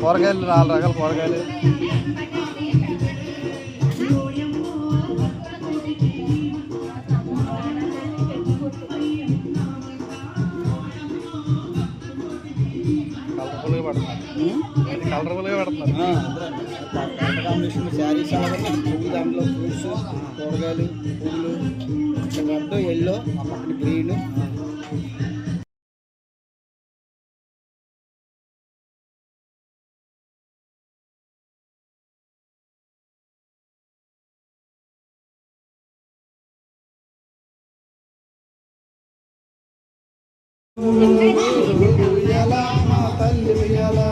కూరగాయలు 4 రకాల కూరగాయలు. కలర్ఫుల్గా పెడుతున్నారు. కలర్ఫుల్గా పెడుతున్నారు. కాంబినేషన్ శారీస్ పువ్వు, దాంట్లో ఫ్రూట్స్, కూరగాయలు, పువ్వులు, రెడ్, ఎల్లో, ఆ పక్కన గ్రీన్. ఉయ్యాలా మా తల్లి ఉయ్యాలా.